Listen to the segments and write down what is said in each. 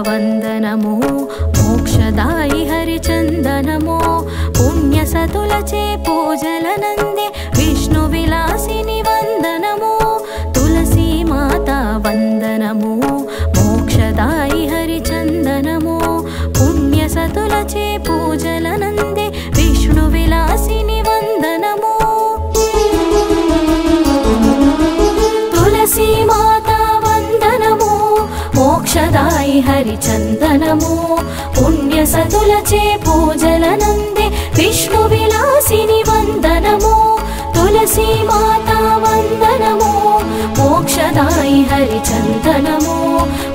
వందనము మోక్షదాయి హరిచందనము పుణ్యసతులచే పూజలనందే విష్ణు విలాసిని వందనము తులసి మాత వందనము మోక్షదాయి హరిచందనము పుణ్యసతులచే పూజలనందే విష్ణు విలాసిని వందనము తులసి మాత వందనము మోక్షదాయి హరిచందనము పుణ్యసతులచే పూజలనందే విష్ణు విలాసిని వందనము తులసి మాత వందనము మోక్షదాయి హరిచందనము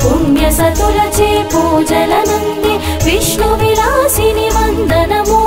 పుణ్యసతులచే పూజలనందే విష్ణు విలాసిని వందనము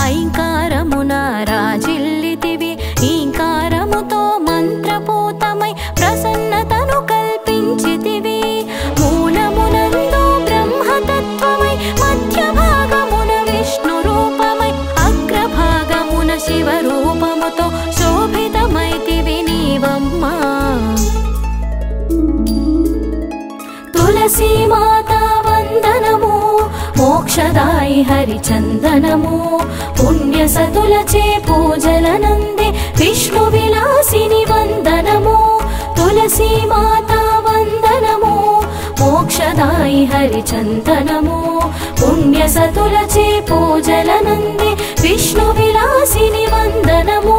ఐంకారమున రాజిల్లితివి ఈంకారముతో మంత్రపూతమై ప్రసన్నతను కల్పించితివి మూలమునందు బ్రహ్మతత్వమై మధ్య భాగమున విష్ణు రూపమై అగ్రభాగమున శివ రూపముతో శోభితమైతివి నీవమ్మా తులసి మాత వందనము మోక్షదాయి హరిచందనము పుణ్యసతులచే పూజలనందే విష్ణు విలాసిని వందనము తులసి మాత వందనము మోక్షదాయి హరిచందనము పుణ్యసతులచే పూజలనందే విష్ణు విలాసిని వందనము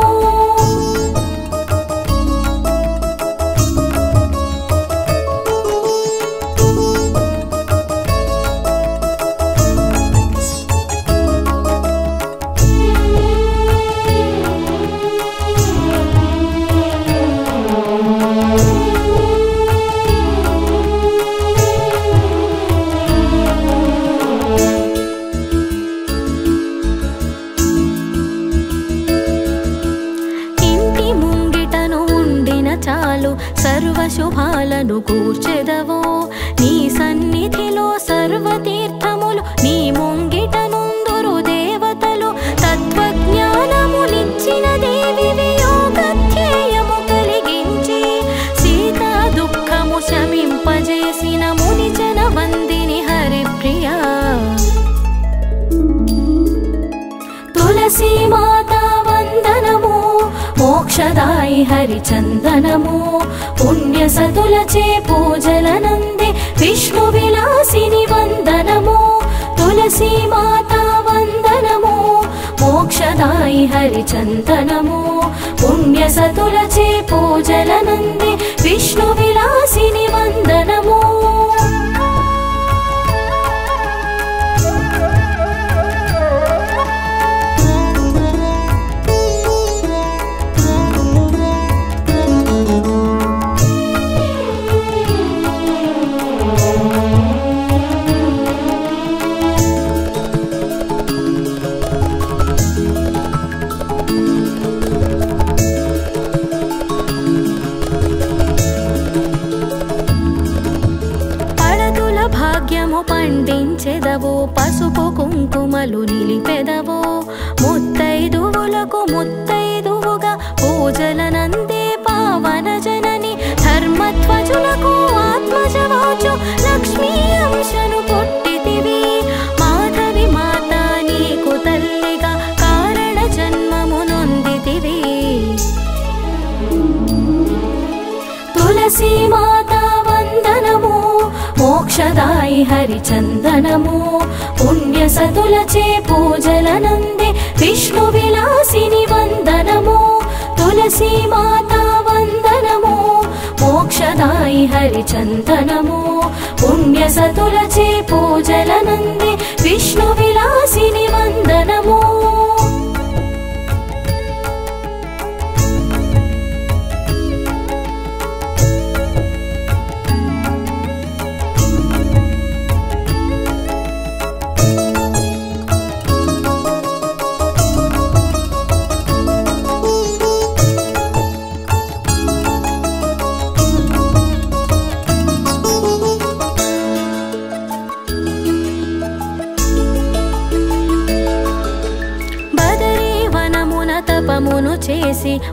సర్వశుభాలను కూర్చెదవో నీ సన్నిధిలో సర్వతీర్థములు నీ ముంగిట నుందురు దేవతలు తత్వజ్ఞానమునిచ్చిన దేవి యోగధ్యేయము కలిగించి సీతా దుఃఖము శమింపజేసిన మునిజన వందిని హరిప్రియా తులసి మాత వందనము మోక్షదాయి హరిచందనము పుణ్యసతులచే పూజలనందే విష్ణు విలాసిని వందనము తులసి మాత వందనము మోక్షదాయి హరిచందనము పుణ్యసతులచే పూజలనందే విష్ణు విలాసిని వందనము భాగ్యము పండించెదవో పసుపు కుంకుమలు నిలిపెదవో ముత్తైదువులకు ముత్తైదువుగా పూజలనందే పావన జనని ధర్మధ్వజులకు ఆత్మజవాచు లక్ష్మీ అంశను పుట్టితివి మాధవి మాత నీకు తల్లిగా కారణ జన్మము నొందితివి తులసి మాత వందనము మోక్షదాయి హరిచందనము పుణ్యసతులచే పూజలనందే విష్ణు విలాసిని వందనము తులసి మాత వందనము మోక్షదాయి హరిచందనము పుణ్యసతులచే పూజలనందే విష్ణు విలాసిని వందనము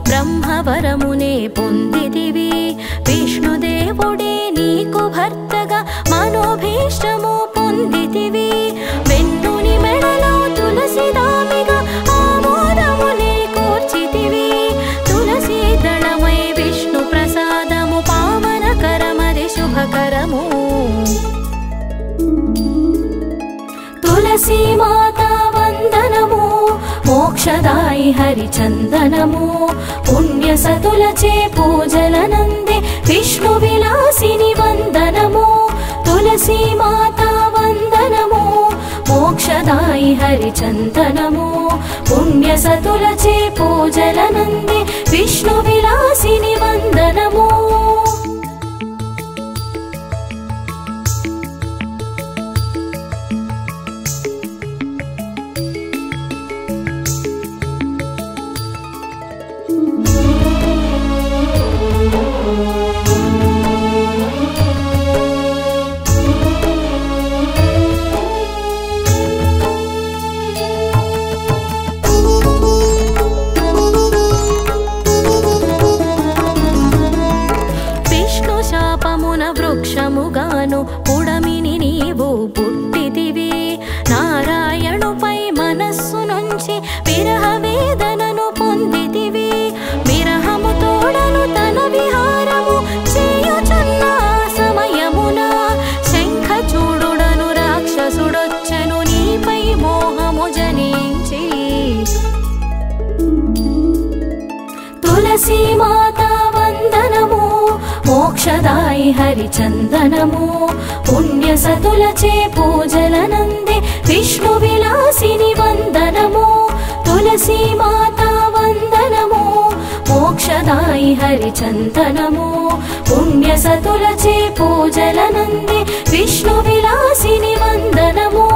బ్రహ్మవరమునే పొందితివి. విష్ణుదేవుడే నీకు భర్తగా మనోభీష్టము పొందితివి. వెన్నుని మెడలో తులసిదామిగా ఆమోదమునే కూర్చితివి. తులసి దళమై విష్ణు ప్రసాదము పావనకరమది శుభకరము. తులసి మాతా వందనము మోక్షదాయి హరిచందనము. పుణ్య సతులచే పూజలనందే విష్ణు విలాసిని వందనము. తులసి మాతా వందనము మోక్షదాయి హరిచందనము. పుణ్య సతులచే పూజలనందే విష్ణు విలాసిని వందనము. వృక్షముగాను పుడమిని నీవు పుట్టితివి. నారాయణుపై మనస్సు నుంచి విరహ వేదనను పొందితివి. విరహము తోడను తన విహారము చేయుచున్న సమయమున శంఖచూడుడను రాక్షసుడొచ్చెను నీపై మోహము జనించి. తులసి మాతా వందనము మోక్షదాయి హరిచందనము. పుణ్య సతులచే పూజలనందే విష్ణు విలాసిని వందనము. తులసి మాతా వందనము మోక్షదాయి హరిచందనము. పుణ్య సతులచే పూజలనందే విష్ణు విలాసిని వందనము.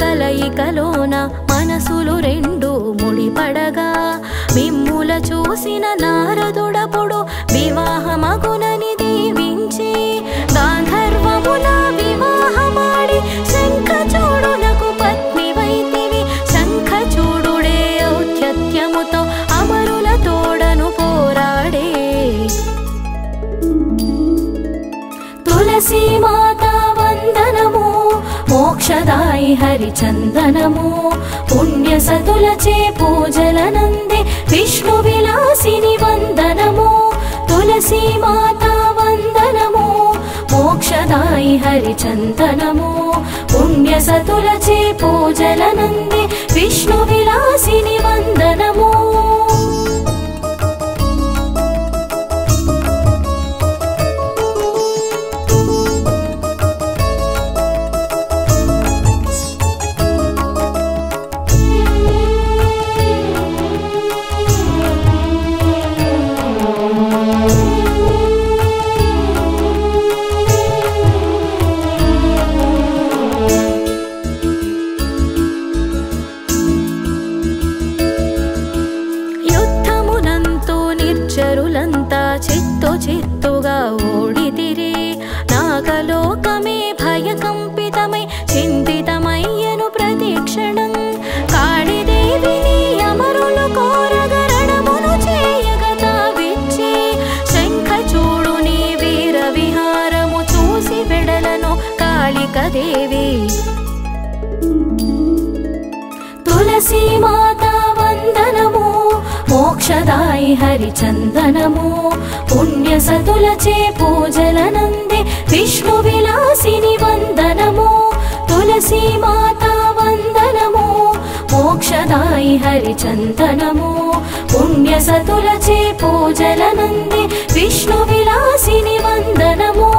కలయికలోన మనసులు రెండు ముడిపడగా మిమ్ముల చూసిన నారదుడపుడు వివాహమగునని దీవించి గాంధర్వమున వివాహమాడి శంఖచూడునకు పత్నివైతివి. శంఖచూడుడే ఔత్యత్యముతో అమరుల తోడను పోరాడే. తులసి మాతా వందనము మోక్షదాయి హరిచందనము. పుణ్య సతులచే పూజలనందే విష్ణు విలాసిని వందనము. తులసి మాతా వందనము మోక్షదాయి హరిచందనము. పుణ్య సతులచే పూజలనందే విష్ణు విలాసిని వందనము. చిత్తుగా ఓడితిరి. నాగలోకమే భయకంపితమై చింతితమయ్యను ప్రతిక్షణం. కాళీదేవిని అమరులు కోరగరణమును చేయగ తావిచ్చి శంఖచూడుని వీర విహారము చూసి వెడలను కాళికదేవి. తులసి మాతా వందనము మోక్షదాయి హరిచందనము. పుణ్య సతులచే పూజలనందే విష్ణు విలాసిని వందనము. తులసి మాతా వందనము మోక్షదాయి హరిచందనము. పుణ్య సతులచే పూజలనందే విష్ణు విలాసిని వందనము.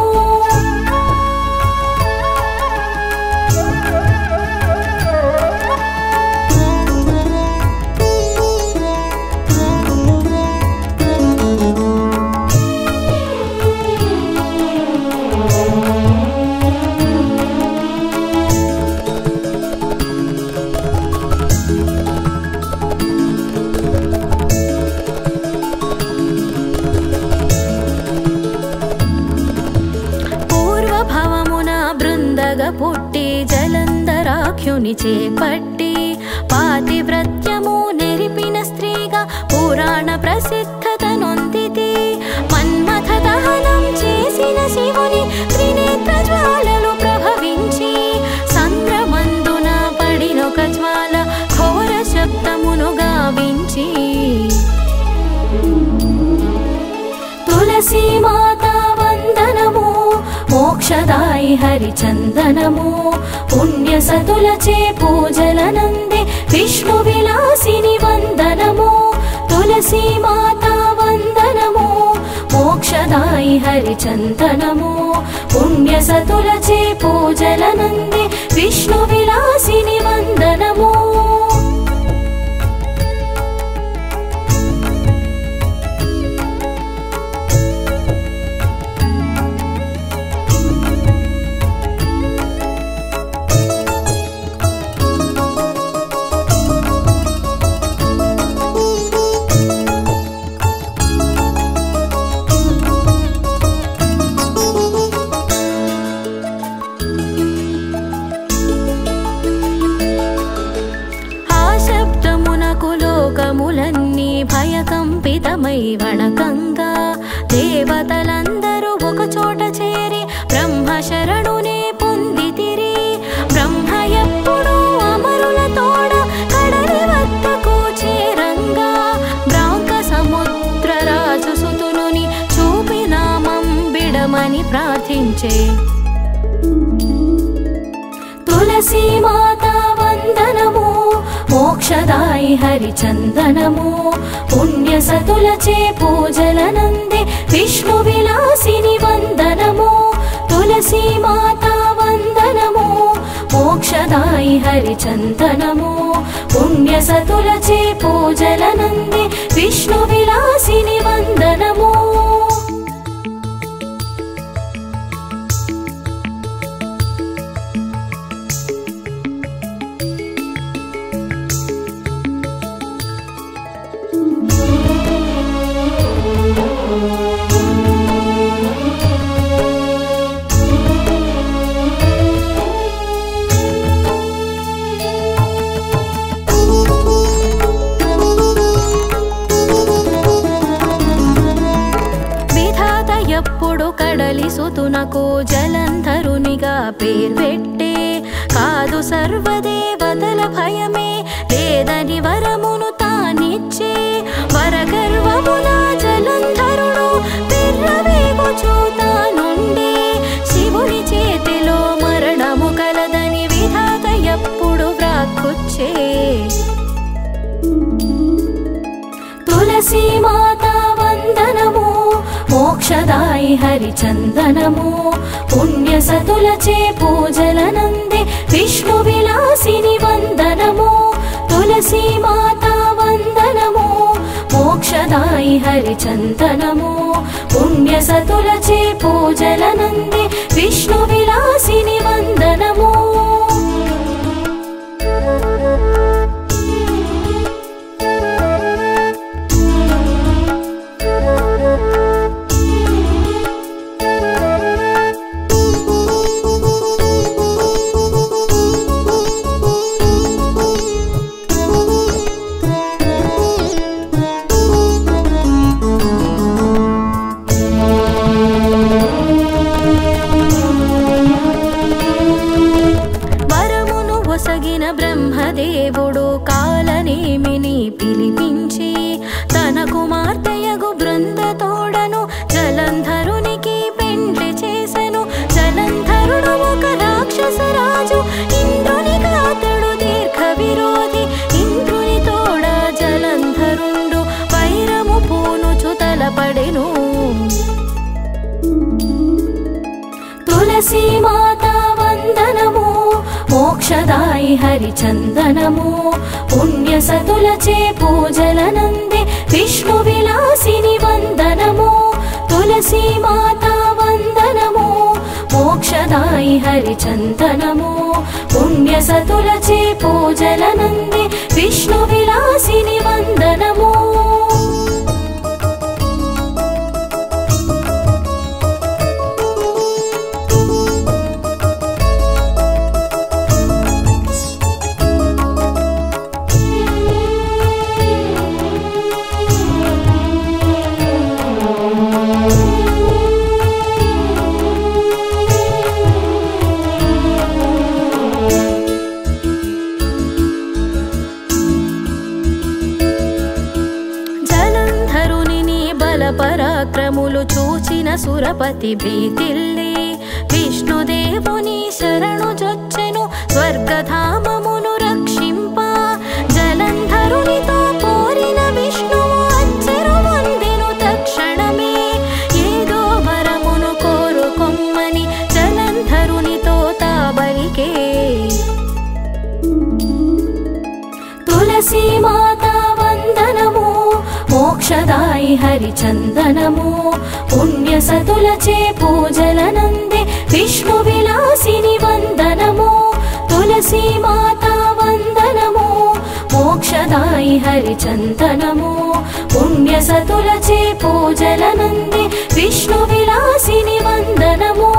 పుట్టి జలంధరాఖ్యుని చేపట్టి పాతివ్రత్యము నెరిపిన స్త్రీగా పురాణ ప్రసిద్ధత నొందితి. మన్మథ దహనం చేసిన శివుని త్రినేత్ర జ్వాలలు ప్రభవించి సంద్రమందున పడినొక జ్వాల ఘోర శబ్దమును గావించి తులసి మాతా వందనము మోక్షదాయి హరిచందనము పుణ్య సతులచే పూజలనందే విష్ణు విలాసిని వందనము. తులసి మాతా వందనము మోక్షదాయి హరిచందనము పుణ్య సతులచే పూజలనందే విష్ణు విలాసిని వందనము. భయకంపితమై వణకంగా దేవతలందరూ ఒక చోట చేరి బ్రహ్మ శరణునే పొందితిరి. బ్రహ్మ ఎప్పుడు అమరుల తోడ కడలి వద్దకు చేరంగా బ్రాంక సముద్ర రాజు సుతునుని చూపి నామం బిడమని ప్రార్థించే. తులసి మాతా వందనము మోక్షదాయి హరిచందనము పుణ్య సతులచే పూజలనందే విష్ణు విలాసిని వందనము. తులసి మాతా వందనము మోక్షదాయి హరిచందనము పుణ్య సతులచే పూజలనందే విష్ణు విలాసిని వందనము. ఎప్పుడు కడలి సుతునకు జలంధరునిగా పేర్పెట్టే. కాదు సర్వదేవతల భయమే లేదని వరమును తానిచ్చే. వరగర్వమున జలంధరుడు పిర్రవేగుచూ తానుండే. శివుని చేతిలో మరణము కలదని విధాత ఎప్పుడు వ్రాక్కుచ్చే. తులసి మాతా వందనము మోక్షదాయి హరిచందనము పుణ్య సతులచే పూజలనందే విష్ణు విలాసిని వందనము. తులసి మాతా వందనము మోక్షదాయి హరిచందనము పుణ్య సతులచే పూజలనందే విష్ణు విలాసిని వందనము. బ్రహ్మదేవుడు కాలనేమిని పిలిపించి తన కుమార్తెయగు బృందతోడను జలంధరునికి పెండ్లి చేసెను. జలంధరుడు ఒక రాక్షస రాజు ఇంద్రునికి అతడు దీర్ఘ విరోధి. ఇంద్రుని తోడ జలంధరుండు వైరము పూనుచు తలపడెను. తులసి మాతా వందనము మోక్షదాయి హరిచందనము పుణ్య సతులచే పూజలనందే విష్ణు విలాసిని వందనము. తులసి మాతా వందనము మోక్షదాయి హరిచందనము పుణ్య సతులచే పూజలనందే విష్ణు విలాసిని వందనము. సురపతి ప్రీతిల్లి విష్ణుదేవుని శరణు జొచ్చెను స్వర్గధామమును రక్షింప జలంధరునితో కోరిన విష్ణువు అచ్చెరు వందెను తక్షణమే ఏదో వరమును కోరుకొమ్మని జలంధరునితో తాబలికే తులసి మాతా వందనము మోక్షదాయి హరిచందనము పుణ్య సతులచే పూజలనందే విష్ణు విలాసిని వందనము తులసి మాతా వందనము మోక్షదాయి హరిచందనము పుణ్య సతులచే పూజలనందే విష్ణు విలాసిని వందనము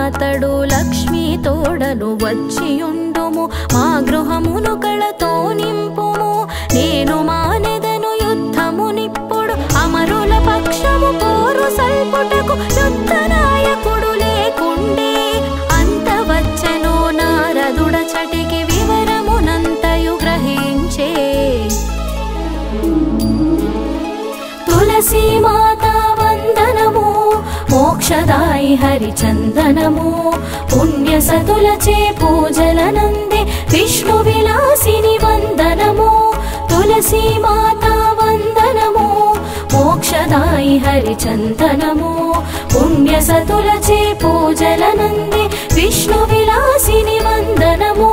అతడు లక్ష్మీ తోడను వచ్చియుండుము మా గృహమును కళతో నింపుము నేను మానెదను యుద్ధమునిప్పుడు అమరుల పక్షము పోరు సల్పుటకు యుద్ధ నాయకుడు లేకుండే అంత వచ్చెను నారదుడ చటికి వివరమునంతయు గ్రహించే తులసి మాతా వందనము మోక్షదాయి హరిచందనము పుణ్య సతులచే పూజలనందే విష్ణు విలాసిని వందనము తులసి మాతా వందనము మోక్షదాయి హరిచందనము పుణ్య సతులచే పూజలనందే విష్ణు విలాసిని వందనము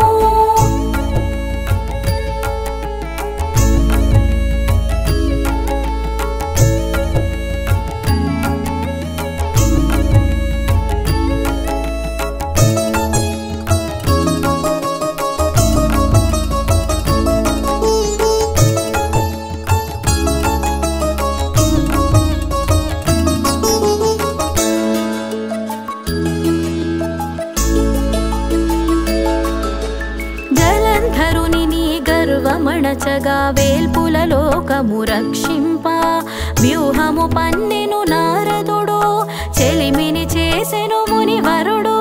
మణచగా వేల్పుల లోకము రక్షింప వ్యూహము పన్నెను నారదుడు చెలిమిని చేసెను మునివరుడు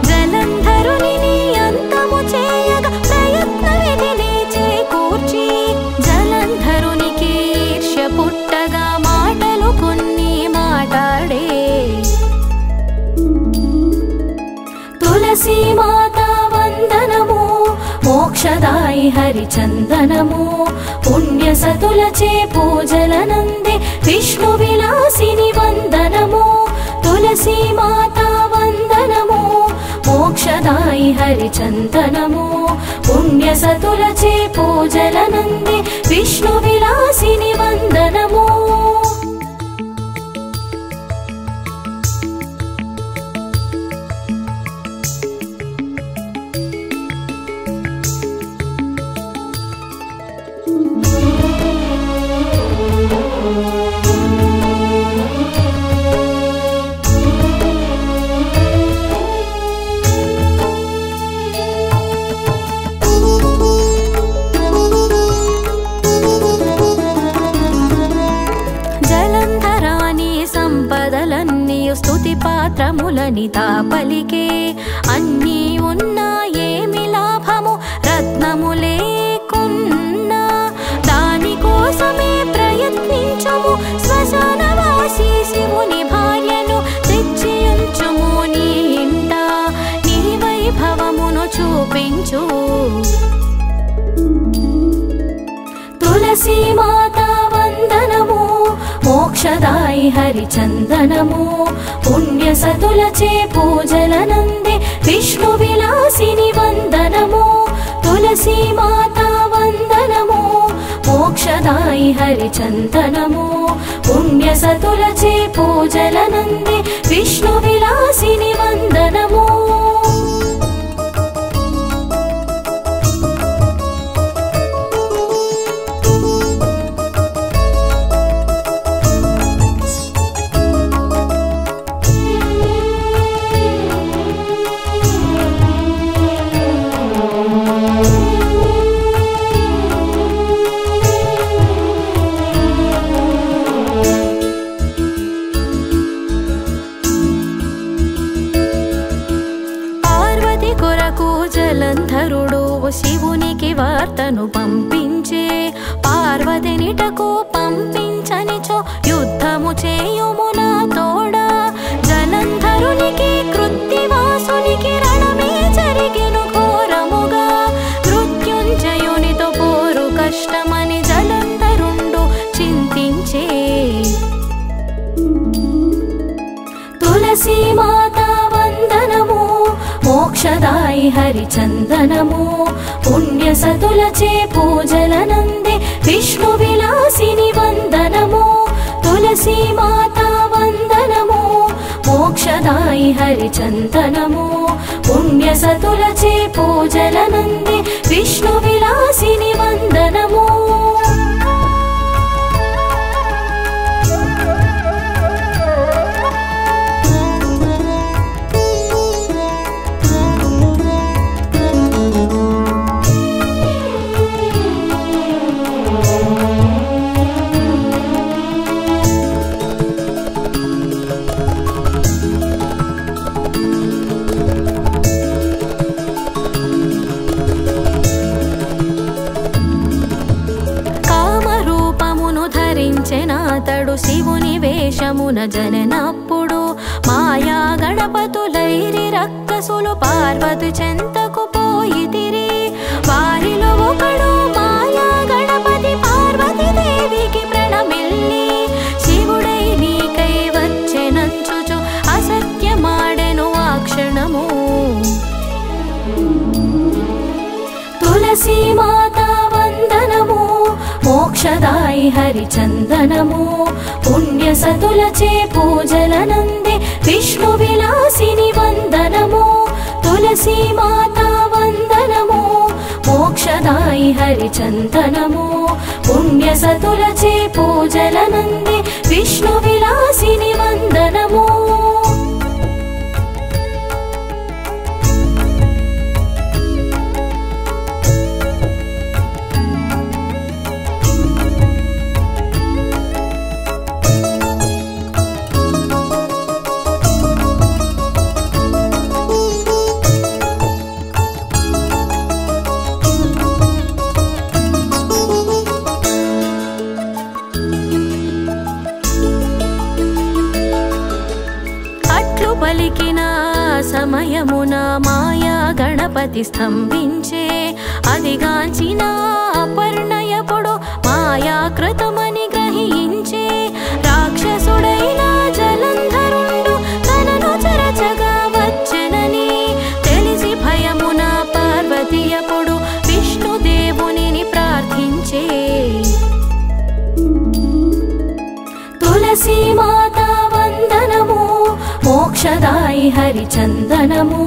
జలంధరుని అంతము చేయగా ప్రయత్న విధిని చేకూర్చి జలంధరునికి ఈర్ష్య పుట్టగా మాటలు కొన్ని మాట్లాడే తులసి మాతా వందనము మోక్షదాయి హరిచందనము పుణ్య సతులచే పూజలనందే విష్ణు విలాసిని వందనము తులసి మాతా వందనము మోక్షదాయి హరిచందనము పుణ్య సతులచే పూజలనందే విష్ణు విలాసిని వందనము స్తుతి పాత్రములని తాపలికే అన్నీ ఉన్నా ఏమి లాభము రత్నము లేకున్నా దానికోసమే ప్రయత్నించము శ్మశానవాసి శివుని భార్యను తెచ్చియుంచుము నీ ఇంట నీ వైభవమును చూపించు తులసి మాతా వందనము మోక్షదాయి హరిచందనము పుణ్య సతులచే పూజలనందే విష్ణు విలాసిని వందనము తులసి మాతా వందనము మోక్షదాయి హరిచందనము పుణ్య సతులచే పూజలనందే విష్ణు విలాసిని వందనము చేయుమునా తోడ జలంధరునికి కృత్తివాసునికి రణమే జరిగెను ఘోరముగా మృత్యుంజయునితో పోరు కష్టమని జలంధరుండు చింతించే తులసి మాతా వందనము మోక్షదాయి హరిచందనము పుణ్య సతులచే పూజలనందే విష్ణు విలాసిని వందనము తులసి మాతా వందనము మోక్షదాయి హరిచందనము పుణ్య సతులచే పూజలనందే విష్ణు విలాసిని వందనము ధరించెనాతడు శివుని వేషమున జననప్పుడు మాయా గణపతులైరి రక్కసులు పార్వతి చెంతకు పోయితిరి వారిలో ఒకడు మాయా గణపతి పార్వతి దేవికి ప్రణమిల్లి శివుడై నీకై వచ్చెనంచుచు అసత్యమాడెను ఆ క్షణము తులసి మాతా వందనము మోక్షదాయి హరిచందనము పుణ్య సతులచే పూజలనందే విష్ణు విలాసిని వందనము తులసి మాతా వందనము మోక్షదాయి హరిచందనము పుణ్య సతులచే పూజలనందే విష్ణు విలాసిని వందనము పలికిన సమయమున మాయా గణపతి స్తంభించే అదిగాంచిన అపర్ణయపుడు మాయాకృతమని గ్రహించే రాక్షసుడైన జలంధరుండు తనను చరచగా వచ్చెనని తెలిసి భయమున పార్వతీయపుడు విష్ణుదేవుని ప్రార్థించే తులసి మాతా వందనము మోక్షదాయి హరిచందనము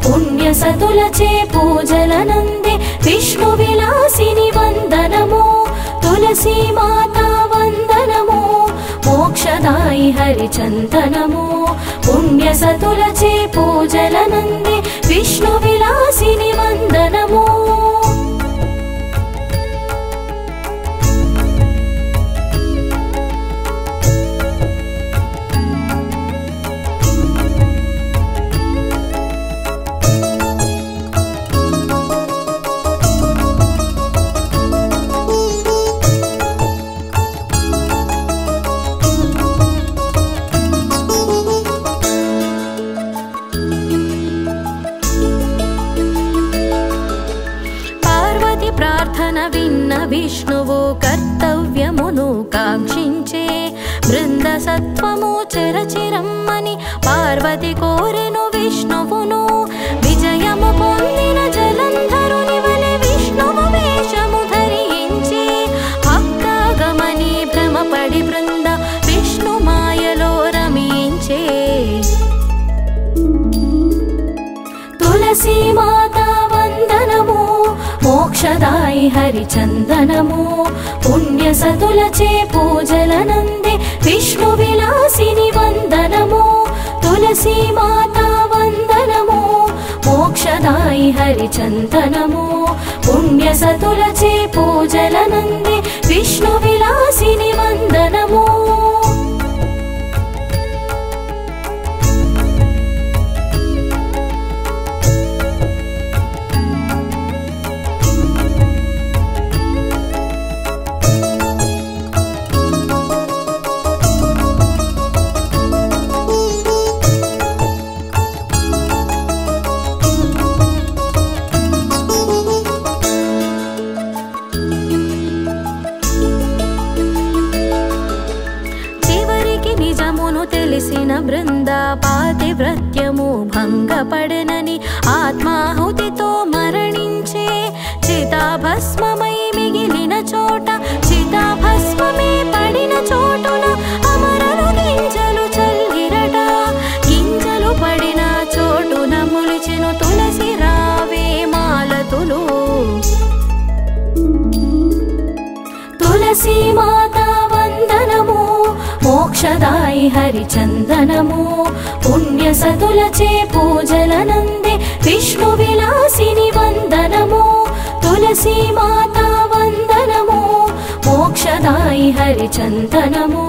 పుణ్య సతులచే పూజలనందే విష్ణు విలాసిని వందనము తులసి మాతా వందనము మోక్షదాయి హరిచందనము పుణ్య సతులచే పూజలనందే విష్ణు విలాసిని వందనము ప్రార్థన విన్న విష్ణువు కర్తవ్యమును కాంక్షించే బృంద సత్వము చెరచిరమ్మని పార్వతి కోరెను విష్ణువును విజయము పొందిన జలంధరుని వలె విష్ణువు వేషము ధరించి భక్తాగమని భ్రమపడి బృంద విష్ణు మాయలో రమించే తులసి మాతా వందనము మోక్షదాయి హరిచందనము పుణ్య సతులచే పూజలనందే విష్ణు విలాసిని వందనము తులసి మాతా వందనము మోక్షదాయి హరిచందనము పుణ్య సతులచే పూజలనందే విష్ణు విలాసిని వందనము తెలిసిన బృంద పాతివ్రత్యము భంగపడెనని ఆత్మాహుతితో మరణించే చితాభస్మమై మిగిలిన చోట చితాభస్మమే పడిన చోటున అమరలు గింజలు చల్లిరట. గింజలు పడిన చోటున ములిచెను తులసి రావే మాలతులు. తులసి మాతా వందనము మోక్షదాయి హరిచందనము. పుణ్య సతులచే పూజలనందే విష్ణు విలాసిని వందనము. తులసి మాతా వందనము మోక్షదాయి హరిచందనము.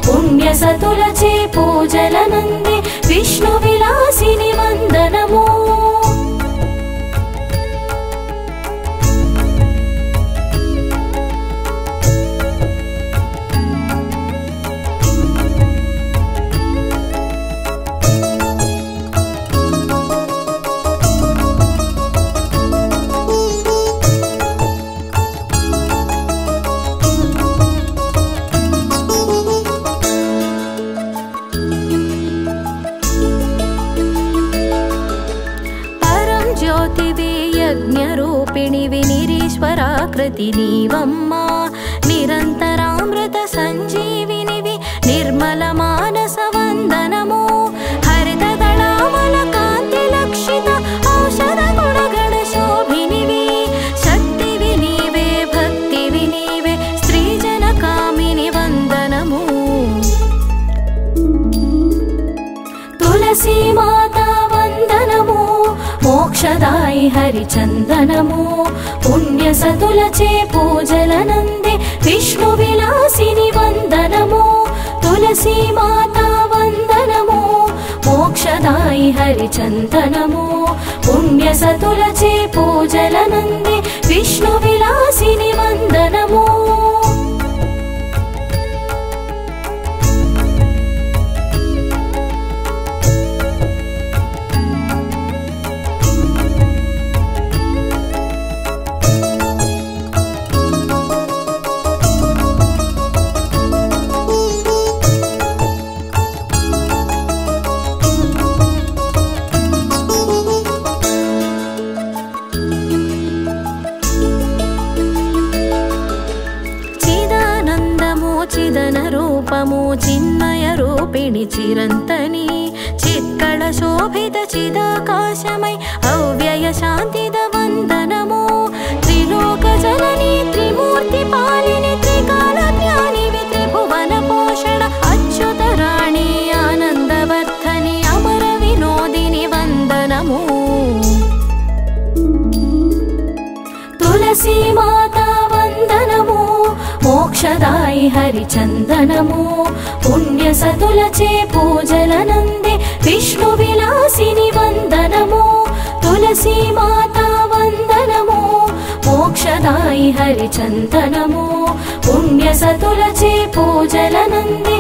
పుణ్య సతులచే పూజలనందే విష్ణు విలాసిని వందనము. యజ్ఞరూపిణివి నిరీశ్వరాకృతి నీవమ్మా. నిరంతరామృత సంజీవినివి నిర్మల మానస వందనము. హరిత దళామల కాంతి లక్షిత ఔషధ గుణగణ శోభినివి. శక్తివి నీవే భక్తివి నీవే స్త్రీజన కామిని వందనము. తులసి మాతా వందనము మోక్షదాయి హరిచందనము. పుణ్య సతులచే పూజలనందే విష్ణు విలాసిని వందనము. తులసి మాతా వందనము మోక్షదాయి హరిచందనము. పుణ్య సతులచే పూజలనందే విష్ణు విలాసిని వందనము. చిదన రూపము చిన్మయ రూపిణి చిరంతని. చిత్కళ శోభిత చిదాకాశమై అవ్యయ శాంతిద వందనము. త్రిలోక జనని త్రిమూర్తి పాలిని త్రికాల జ్ఞానివి త్రిభువన పోషణ అచ్యుత రాణి ఆనందవర్ధని అమర వినోదిని వందనము. తులసి మాతా వందనము మోక్షదాయి హరిచందనము. పుణ్య సతులచే పూజలనందే విష్ణు విలాసిని వందనము. తులసి మాతా వందనము మోక్షదాయి హరిచందనము. పుణ్య సతులచే పూజలనందే